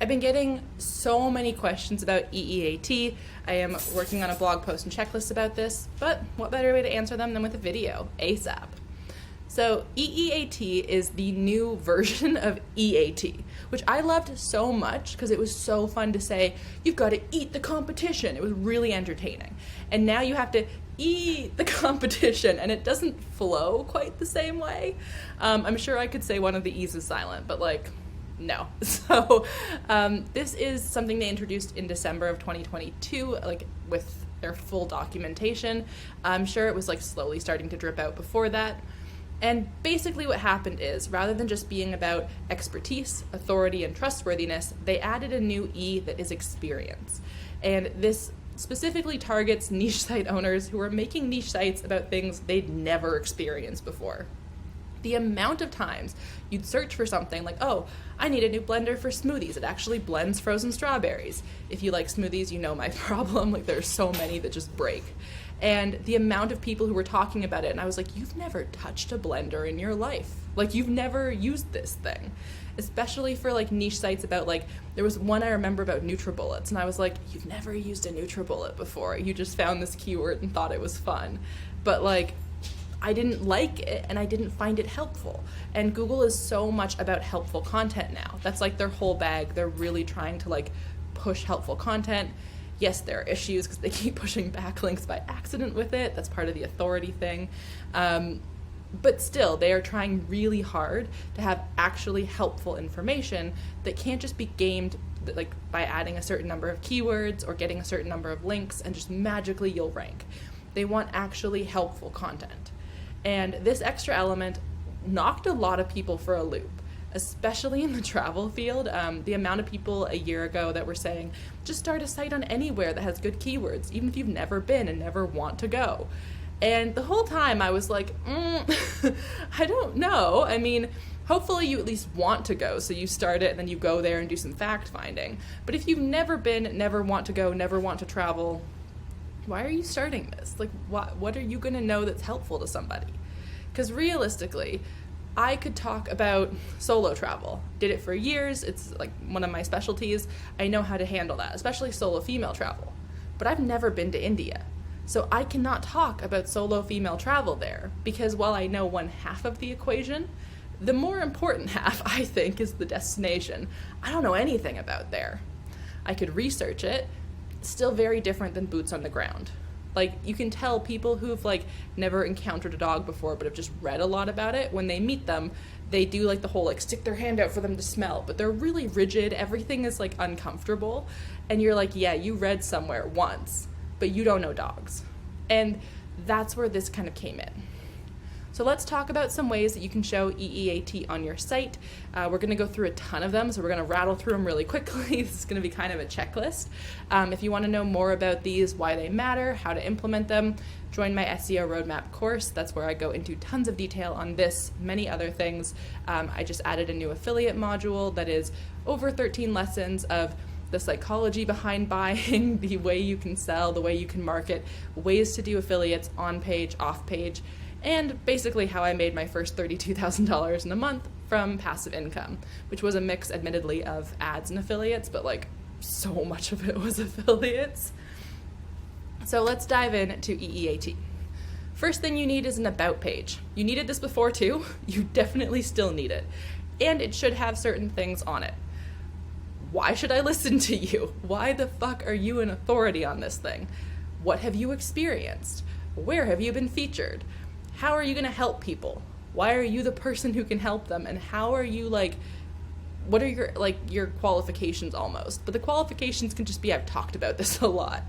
I've been getting so many questions about EEAT. I am working on a blog post and checklist about this, but what better way to answer them than with a video, ASAP. So EEAT is the new version of EAT, which I loved so much because it was so fun to say, you've got to eat the competition. It was really entertaining. And now you have to eat the competition, and it doesn't flow quite the same way. I'm sure I could say one of the E's is silent, but no. So this is something they introduced in December of 2022, with their full documentation. I'm sure it was slowly starting to drip out before that. And basically what happened is, rather than just being about expertise, authority, and trustworthiness, they added a new E that is experience. And this specifically targets niche site owners who are making niche sites about things they'd never experienced before. The amount of times you'd search for something like, oh, I need a new blender for smoothies. It actually blends frozen strawberries. If you like smoothies, you know my problem. There's so many that just break. And the amount of people who were talking about it, and I was like, you've never touched a blender in your life. You've never used this thing. Especially for niche sites about there was one I remember about NutriBullets, and I was like, you've never used a NutriBullet before. You just found this keyword and thought it was fun. But I didn't like it, and I didn't find it helpful. And Google is so much about helpful content now. That's their whole bag. They're really trying to push helpful content. Yes, there are issues because they keep pushing backlinks by accident with it. That's part of the authority thing. But still, they are trying really hard to have actually helpful information that can't just be gamed by adding a certain number of keywords or getting a certain number of links and just magically you'll rank. They want actually helpful content. And this extra element knocked a lot of people for a loop, especially in the travel field. The amount of people a year ago that were saying, just start a site on anywhere that has good keywords, even if you've never been and never want to go. And the whole time I was like, I don't know. I mean, hopefully you at least want to go, so you start it and then you go there and do some fact finding. But if you've never been, never want to go, never want to travel, why are you starting this? What are you going to know that's helpful to somebody? Because realistically, I could talk about solo travel. Did it for years. It's one of my specialties. I know how to handle that, especially solo female travel. But I've never been to India. So I cannot talk about solo female travel there because while I know one half of the equation, the more important half, I think, is the destination. I don't know anything about there. I could research it. Still very different than boots on the ground. You can tell people who've never encountered a dog before but have just read a lot about it, when they meet them, they do the whole stick their hand out for them to smell, but they're really rigid. Everything is uncomfortable, and you're yeah, you read somewhere once, but you don't know dogs. And that's where this kind of came in. So let's talk about some ways that you can show EEAT on your site. We're going to go through a ton of them, so we're going to rattle through them really quickly. This is going to be kind of a checklist. If you want to know more about these, why they matter, how to implement them, join my SEO Roadmap course. That's where I go into tons of detail on this, many other things. I just added a new affiliate module that is over 13 lessons of the psychology behind buying, the way you can sell, the way you can market, ways to do affiliates on page, off page, and basically how I made my first $32,000 in a month from passive income, which was a mix, admittedly, of ads and affiliates, but so much of it was affiliates. So let's dive into EEAT. First thing you need is an about page. You needed this before too. You definitely still need it. And it should have certain things on it. Why should I listen to you? Why the fuck are you an authority on this thing? What have you experienced? Where have you been featured? How are you going to help people? Why are you the person who can help them? And how are you what are your qualifications almost? But the qualifications can just be, I've talked about this a lot.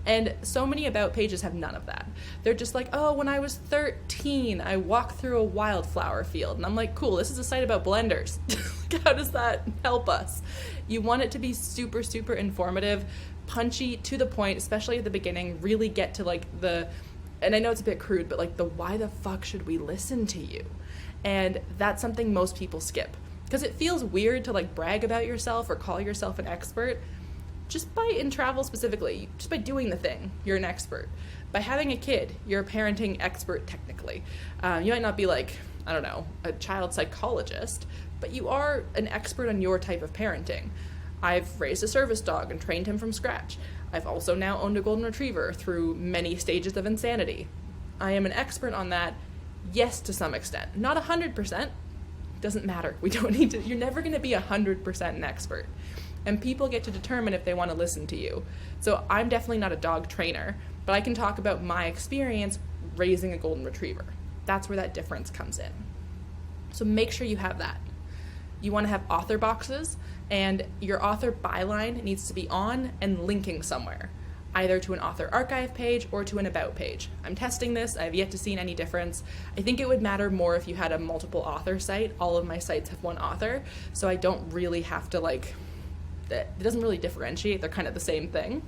And so many about pages have none of that. They're just oh, when I was 13, I walked through a wildflower field. And I'm cool, this is a site about blenders. How does that help us? You want it to be super, super informative, punchy, to the point, especially at the beginning, really get to and I know it's a bit crude, but the why the fuck should we listen to you? And that's something most people skip because it feels weird to brag about yourself or call yourself an expert. In travel specifically, just by doing the thing, you're an expert. By having a kid, you're a parenting expert technically. You might not be I don't know, a child psychologist, but you are an expert on your type of parenting. I've raised a service dog and trained him from scratch. I've also now owned a golden retriever through many stages of insanity. I am an expert on that, yes, to some extent. Not 100%. Doesn't matter. We don't need to. You're never going to be 100% an expert. And people get to determine if they want to listen to you. So I'm definitely not a dog trainer, but I can talk about my experience raising a golden retriever. That's where that difference comes in. So make sure you have that. You want to have author boxes, and your author byline needs to be on and linking somewhere, either to an author archive page or to an about page. I'm testing this. I have yet to see any difference. I think it would matter more if you had a multiple author site. All of my sites have one author, so I don't really have to it doesn't really differentiate. They're kind of the same thing.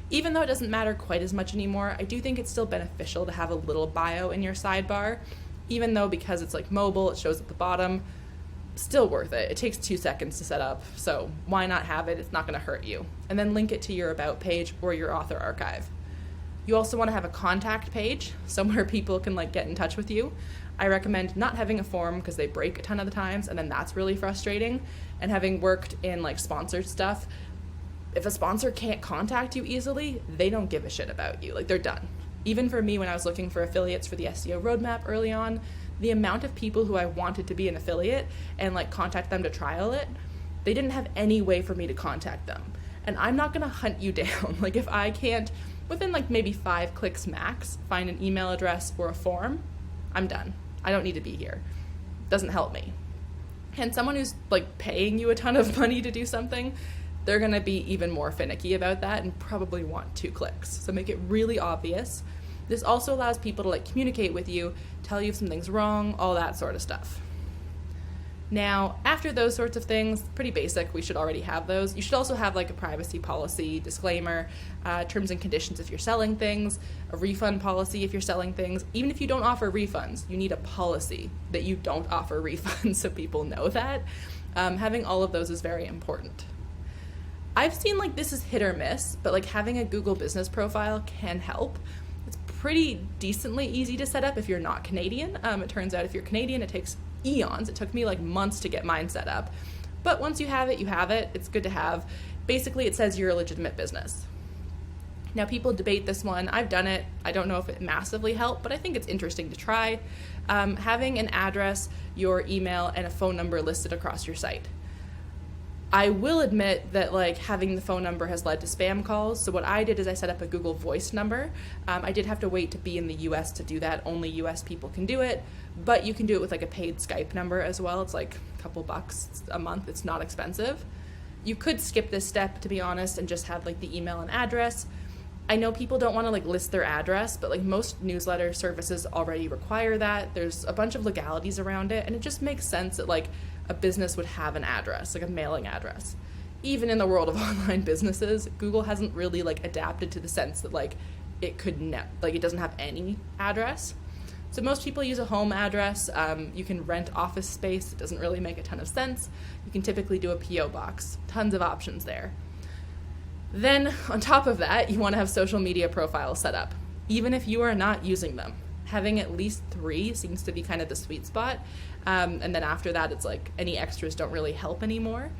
Even though it doesn't matter quite as much anymore, I do think it's still beneficial to have a little bio in your sidebar, even though because it's mobile, it shows at the bottom. Still worth it. It takes 2 seconds to set up, so why not have it? It's not going to hurt you. And then link it to your about page or your author archive. You also want to have a contact page, somewhere people can get in touch with you. I recommend not having a form because they break a ton of the times, and then that's really frustrating. And having worked in sponsored stuff, if a sponsor can't contact you easily, they don't give a shit about you. They're done. Even for me, when I was looking for affiliates for the SEO roadmap early on, the amount of people who I wanted to be an affiliate and contact them to trial it, they didn't have any way for me to contact them. And I'm not going to hunt you down. If I can't, within maybe 5 clicks max, find an email address or a form, I'm done. I don't need to be here. Doesn't help me. And someone who's paying you a ton of money to do something, they're going to be even more finicky about that and probably want 2 clicks. So make it really obvious. This also allows people to communicate with you, tell you if something's wrong, all that sort of stuff. Now, after those sorts of things, pretty basic, we should already have those. You should also have a privacy policy, disclaimer, terms and conditions if you're selling things, a refund policy if you're selling things. Even if you don't offer refunds, you need a policy that you don't offer refunds so people know that. Having all of those is very important. I've seen this is hit or miss, but having a Google business profile can help. It's pretty decently easy to set up if you're not Canadian. It turns out if you're Canadian, it takes eons. It took me months to get mine set up. But once you have it, you have it. It's good to have. Basically, it says you're a legitimate business. Now, people debate this one. I've done it. I don't know if it massively helped, but I think it's interesting to try. Having an address, your email, and a phone number listed across your site. I will admit that having the phone number has led to spam calls. So what I did is I set up a Google Voice number. I did have to wait to be in the US to do that. Only US people can do it, but you can do it with a paid Skype number as well. It's a couple bucks a month. It's not expensive. You could skip this step, to be honest, and just have the email and address. I know people don't want to list their address, but most newsletter services already require that. There's a bunch of legalities around it, and it just makes sense that a business would have an address, a mailing address. Even in the world of online businesses, Google hasn't really adapted to the sense that it could it doesn't have any address. So most people use a home address. You can rent office space. It doesn't really make a ton of sense. You can typically do a PO box. Tons of options there. Then on top of that, you want to have social media profiles set up, even if you are not using them. Having at least 3 seems to be kind of the sweet spot. And then after that, it's any extras don't really help anymore.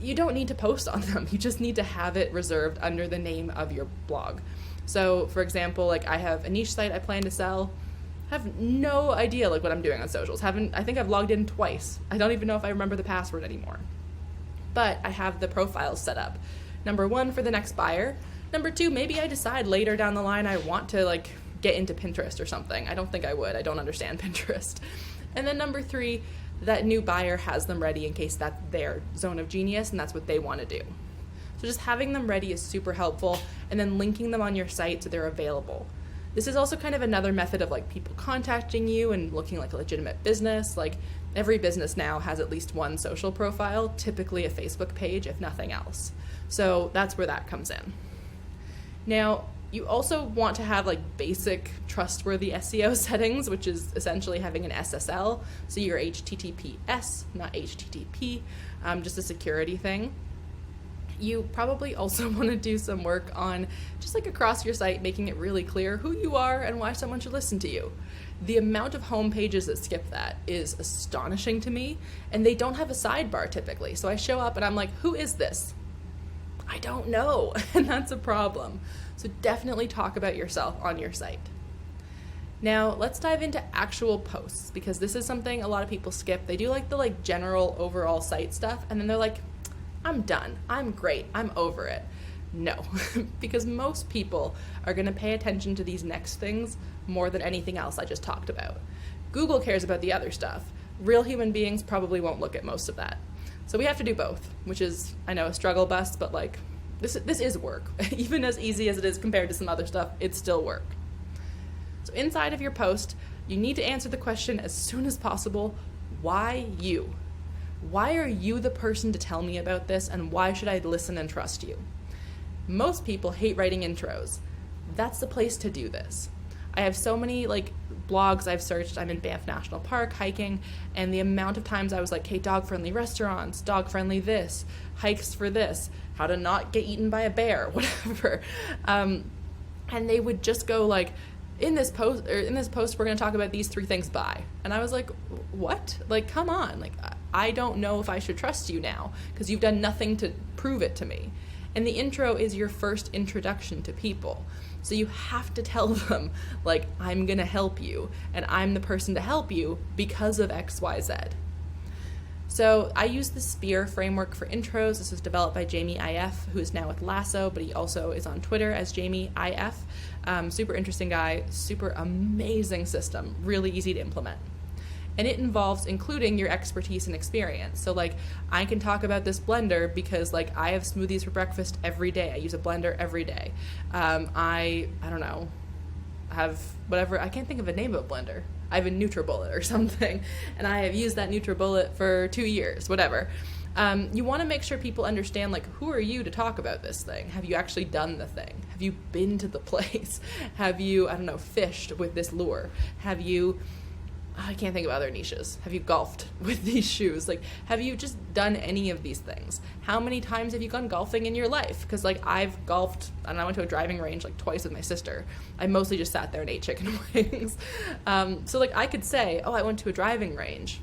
You don't need to post on them. You just need to have it reserved under the name of your blog. So for example, I have a niche site I plan to sell. I have no idea what I'm doing on socials. I think I've logged in twice. I don't even know if I remember the password anymore. But I have the profiles set up. Number 1, for the next buyer. Number 2, maybe I decide later down the line I want to get into Pinterest or something. I don't think I would. I don't understand Pinterest. And then number 3, that new buyer has them ready in case that's their zone of genius and that's what they want to do. So just having them ready is super helpful, and then linking them on your site so they're available. This is also kind of another method of people contacting you and looking like a legitimate business. Every business now has at least one social profile, typically a Facebook page, if nothing else. So that's where that comes in. Now, you also want to have basic trustworthy SEO settings, which is essentially having an SSL. So your HTTPS, not HTTP, just a security thing. You probably also want to do some work on just like across your site, making it really clear who you are and why someone should listen to you. The amount of home pages that skip that is astonishing to me, and they don't have a sidebar typically. So I show up and I'm like, who is this? I don't know, and that's a problem. So definitely talk about yourself on your site. Now let's dive into actual posts, because this is something a lot of people skip. They do like the general overall site stuff, and then they're like, I'm done, I'm great, I'm over it. No, because most people are going to pay attention to these next things more than anything else I just talked about. Google cares about the other stuff. Real human beings probably won't look at most of that. So we have to do both, which is, I know, a struggle bus, but this is work. Even as easy as it is compared to some other stuff, it's still work. So inside of your post, you need to answer the question as soon as possible, why you? Why are you the person to tell me about this, and why should I listen and trust you? Most people hate writing intros. That's the place to do this. I have so many blogs I've searched. I'm in Banff National Park hiking, and the amount of times I was like, hey, dog-friendly restaurants, dog-friendly this, hikes for this, how to not get eaten by a bear, whatever. And they would just go in this post we're going to talk about these 3 things, bye. And I was like, what? Come on. I don't know if I should trust you now, because you've done nothing to prove it to me. And the intro is your first introduction to people. So you have to tell them, I'm going to help you, and I'm the person to help you because of XYZ. So I use the SPEAR framework for intros. This was developed by Jamie IF, who is now with Lasso, but he also is on Twitter as Jamie IF. Super interesting guy, super amazing system, really easy to implement. And it involves including your expertise and experience. So I can talk about this blender because I have smoothies for breakfast every day. I use a blender every day. I don't know, have whatever, I can't think of a name of a blender. I have a NutriBullet or something, and I have used that NutriBullet for 2 years, whatever. You want to make sure people understand, who are you to talk about this thing? Have you actually done the thing? Have you been to the place? Have you, fished with this lure? Have you, I can't think of other niches. Have you golfed with these shoes? Have you just done any of these things? How many times have you gone golfing in your life? Because I've golfed, and I went to a driving range twice with my sister. I mostly just sat there and ate chicken wings. So I could say, oh, I went to a driving range.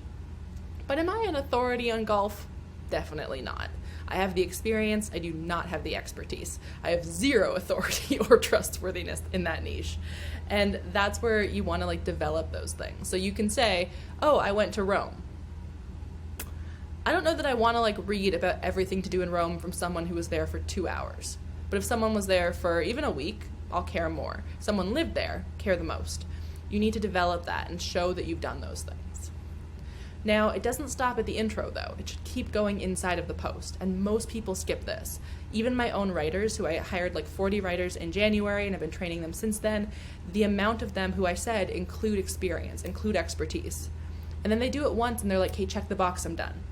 But am I an authority on golf? Definitely not. I have the experience, I do not have the expertise. I have zero authority or trustworthiness in that niche. And that's where you want to develop those things. So you can say, oh, I went to Rome. I don't know that I want to read about everything to do in Rome from someone who was there for 2 hours. But if someone was there for even a week, I'll care more. Someone lived there, care the most. You need to develop that and show that you've done those things. Now, it doesn't stop at the intro, though. It should keep going inside of the post, and most people skip this. Even my own writers, who I hired 40 writers in January, and I've been training them since then, the amount of them who I said include experience, include expertise. And then they do it once, and they're like, hey, check the box, I'm done.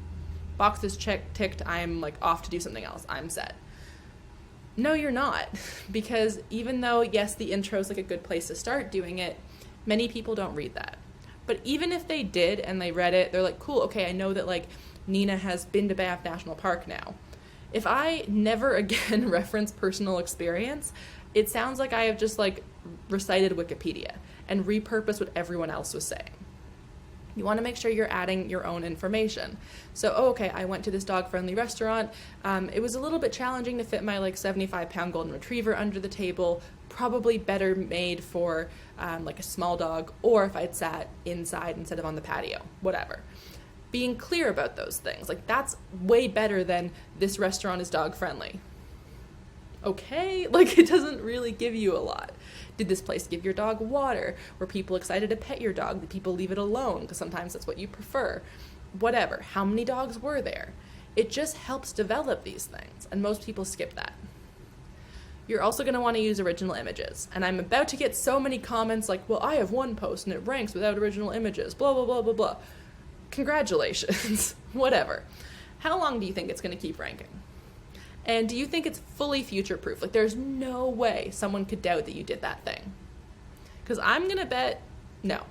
Box is ticked, I'm off to do something else, I'm set. No, you're not, because even though, yes, the intro is a good place to start doing it, many people don't read that. But even if they did and they read it, they're like, cool, okay, I know that Nina has been to Banff National Park now. If I never again reference personal experience, it sounds like I have just recited Wikipedia and repurposed what everyone else was saying. You want to make sure you're adding your own information. So, okay, I went to this dog-friendly restaurant. It was a little bit challenging to fit my 75-pound golden retriever under the table. Probably better made for a small dog, or if I'd sat inside instead of on the patio, whatever. Being clear about those things, that's way better than this restaurant is dog-friendly. Okay, it doesn't really give you a lot. Did this place give your dog water? Were people excited to pet your dog? Did people leave it alone? Because sometimes that's what you prefer. Whatever. How many dogs were there? It just helps develop these things, and most people skip that. You're also going to want to use original images. And I'm about to get so many comments well, I have one post and it ranks without original images, blah, blah, blah, blah, blah. Congratulations. Whatever. How long do you think it's going to keep ranking? And do you think it's fully future-proof? There's no way someone could doubt that you did that thing. Because I'm going to bet no.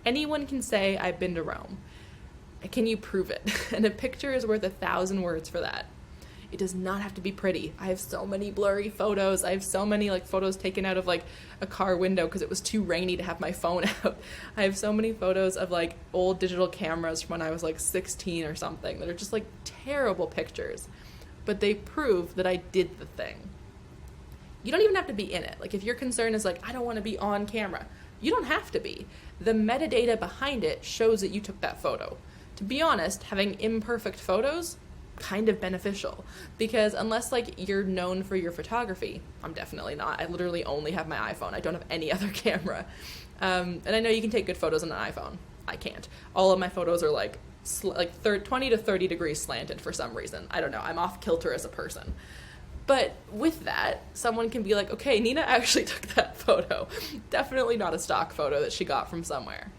Anyone can say, I've been to Rome. Can you prove it? And a picture is worth 1,000 words for that. It does not have to be pretty. I have so many blurry photos. I have so many like photos taken out of like a car window because it was too rainy to have my phone out. I have so many photos of like old digital cameras from when I was like 16 or something that are just like terrible pictures, but they prove that I did the thing. You don't even have to be in it. Like if your concern is like, I don't want to be on camera, you don't have to be. The metadata behind it shows that you took that photo. To be honest, having imperfect photos, kind of beneficial, because unless like you're known for your photography, I'm definitely not. I literally only have my iPhone. I don't have any other camera. And I know you can take good photos on an iPhone. I can't. All of my photos are like 20 to 30 degrees slanted for some reason. I don't know. I'm off kilter as a person. But with that, someone can be like, okay, Nina actually took that photo. Definitely not a stock photo that she got from somewhere.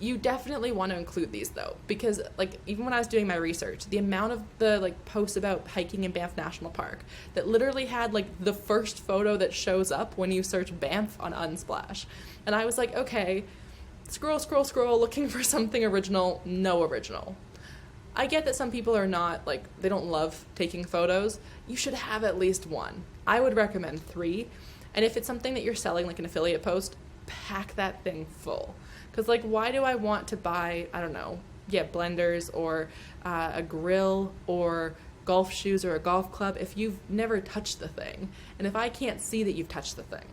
You definitely want to include these though, because like even when I was doing my research, the amount of the like posts about hiking in Banff National Park that literally had like the first photo that shows up when you search Banff on Unsplash. And I was like, okay, scroll, looking for something original, no original. I get that some people are not like, they don't love taking photos. You should have at least one. I would recommend 3. And if it's something that you're selling, like an affiliate post, pack that thing full. Because like, why do I want to buy, I don't know, blenders or a grill or golf shoes or a golf club if you've never touched the thing? And if I can't see that you've touched the thing.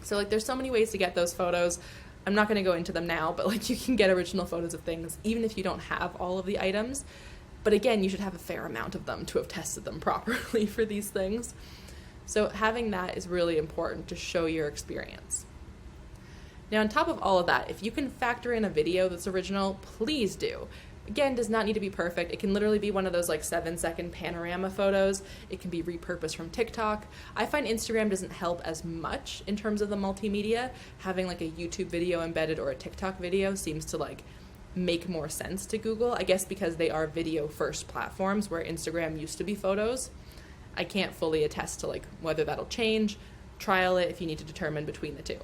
So like, there's so many ways to get those photos. I'm not going to go into them now, but like you can get original photos of things even if you don't have all of the items. But again, you should have a fair amount of them to have tested them properly for these things. So having that is really important to show your experience. Now, on top of all of that, if you can factor in a video that's original, please do. Again, does not need to be perfect. It can literally be one of those like 7-second panorama photos. It can be repurposed from TikTok. I find Instagram doesn't help as much in terms of the multimedia. Having like a YouTube video embedded or a TikTok video seems to like make more sense to Google. I guess because they are video first platforms where Instagram used to be photos. I can't fully attest to like whether that'll change. Trial it if you need to determine between the two.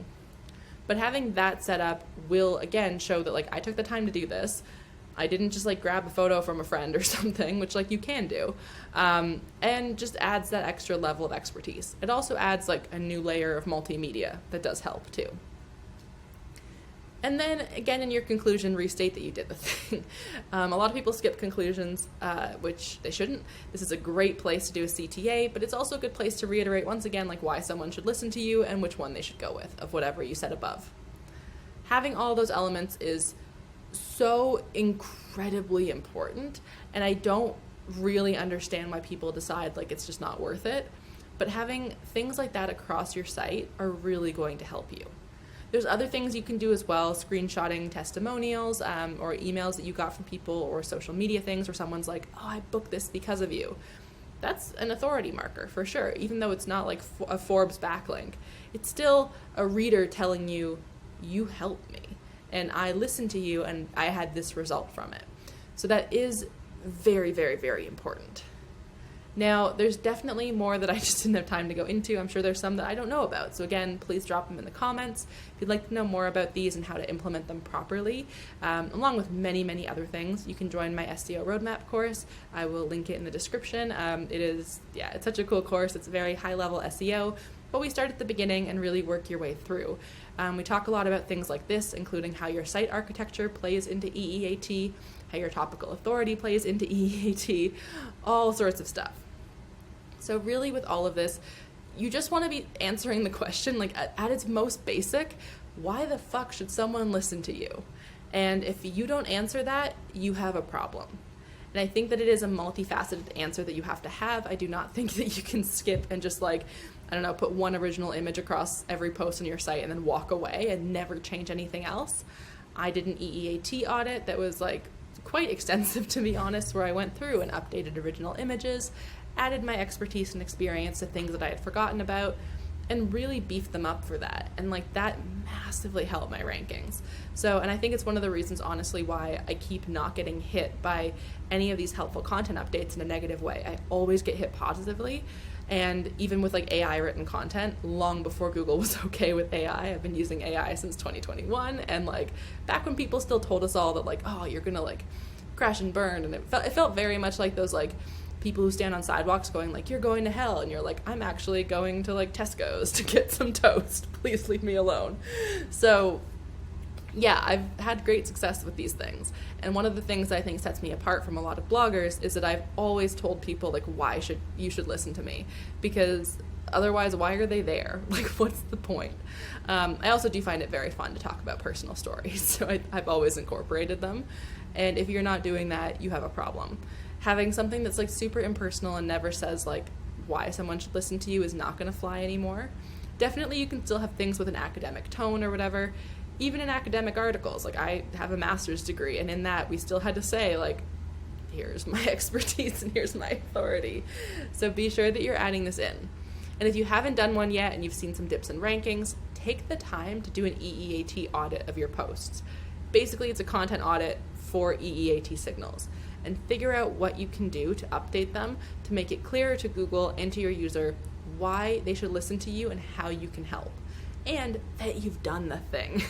But having that set up will, again, show that, like, I took the time to do this. I didn't just, like, grab a photo from a friend or something, which, like, you can do. And just adds that extra level of expertise. It also adds, like, a new layer of multimedia that does help, too. And then, again, in your conclusion, restate that you did the thing. A lot of people skip conclusions, which they shouldn't. This is a great place to do a CTA, but it's also a good place to reiterate, once again, like why someone should listen to you and which one they should go with, of whatever you said above. Having all those elements is so incredibly important, and I don't really understand why people decide, like, it's just not worth it. But having things like that across your site are really going to help you. There's other things you can do as well, screenshotting testimonials or emails that you got from people or social media things where someone's like, oh, I booked this because of you. That's an authority marker for sure, even though it's not like a Forbes backlink. It's still a reader telling you, you helped me and I listened to you and I had this result from it. So that is very, very, very important. Now, there's definitely more that I just didn't have time to go into. I'm sure there's some that I don't know about. So again, please drop them in the comments if you'd like to know more about these and how to implement them properly, along with many, many other things. You can join my SEO roadmap course. I will link it in the description. It's such a cool course. It's very high level SEO, but we start at the beginning and really work your way through. We talk a lot about things like this, including how your site architecture plays into EEAT, how your topical authority plays into EEAT, all sorts of stuff. So really with all of this, you just want to be answering the question, like at its most basic, why the fuck should someone listen to you? And if you don't answer that, you have a problem. And I think that it is a multifaceted answer that you have to have. I do not think that you can skip and just like, I don't know, put one original image across every post on your site and then walk away and never change anything else. I did an EEAT audit that was like quite extensive, to be honest, where I went through and updated original images, added my expertise and experience to things that I had forgotten about, and really beefed them up for that. And like that massively helped my rankings. So, and I think it's one of the reasons, honestly, why I keep not getting hit by any of these helpful content updates in a negative way. I always get hit positively. And even with like AI written content, long before Google was okay with AI, I've been using AI since 2021. And like back when people still told us all that like, oh, you're gonna like crash and burn. And it felt very much like those like people who stand on sidewalks going like, you're going to hell, and you're like, I'm actually going to like Tesco's to get some toast. Please leave me alone. So yeah, I've had great success with these things. And one of the things I think sets me apart from a lot of bloggers is that I've always told people like, why you should listen to me, because otherwise, why are they there? Like, what's the point? I also do find it very fun to talk about personal stories, so I've always incorporated them. And if you're not doing that, you have a problem. Having something that's like super impersonal and never says like why someone should listen to you is not going to fly anymore. Definitely you can still have things with an academic tone or whatever. Even in academic articles, like I have a master's degree, and in that we still had to say like, here's my expertise and here's my authority. So be sure that you're adding this in. And if you haven't done one yet and you've seen some dips and rankings, take the time to do an EEAT audit of your posts. Basically, it's a content audit for EEAT signals, and figure out what you can do to update them to make it clearer to Google and to your user why they should listen to you and how you can help, and that you've done the thing.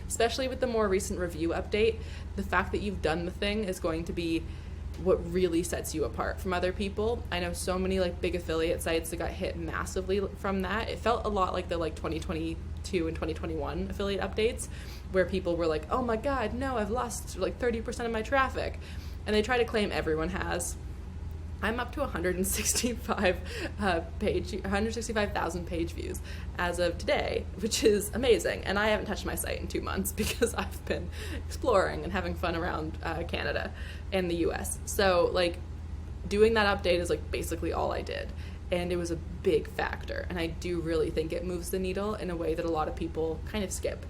Especially with the more recent review update, the fact that you've done the thing is going to be what really sets you apart from other people. I know so many like big affiliate sites that got hit massively from that. It felt a lot like the like 2022 and 2021 affiliate updates, where people were like, oh my god, no, I've lost like 30% of my traffic. And they try to claim everyone has. I'm up to 165,000 page views as of today, which is amazing. And I haven't touched my site in 2 months because I've been exploring and having fun around Canada and the US. So like doing that update is like basically all I did. And it was a big factor. And I do really think it moves the needle in a way that a lot of people kind of skip.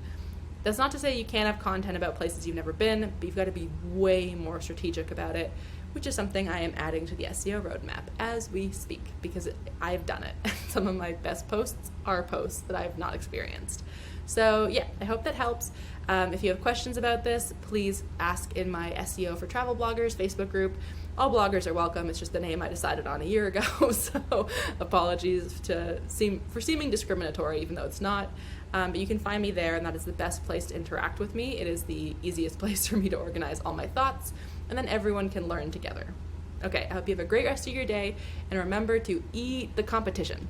That's not to say you can't have content about places you've never been, but you've got to be way more strategic about it, which is something I am adding to the SEO roadmap as we speak, because I've done it. Some of my best posts are posts that I've not experienced. So yeah, I hope that helps. If you have questions about this, please ask in my SEO for Travel Bloggers Facebook group. All bloggers are welcome. It's just the name I decided on a year ago, so apologies for seeming discriminatory, even though it's not. But you can find me there, and that is the best place to interact with me. It is the easiest place for me to organize all my thoughts, and then everyone can learn together. Okay, I hope you have a great rest of your day, and remember to eat the competition.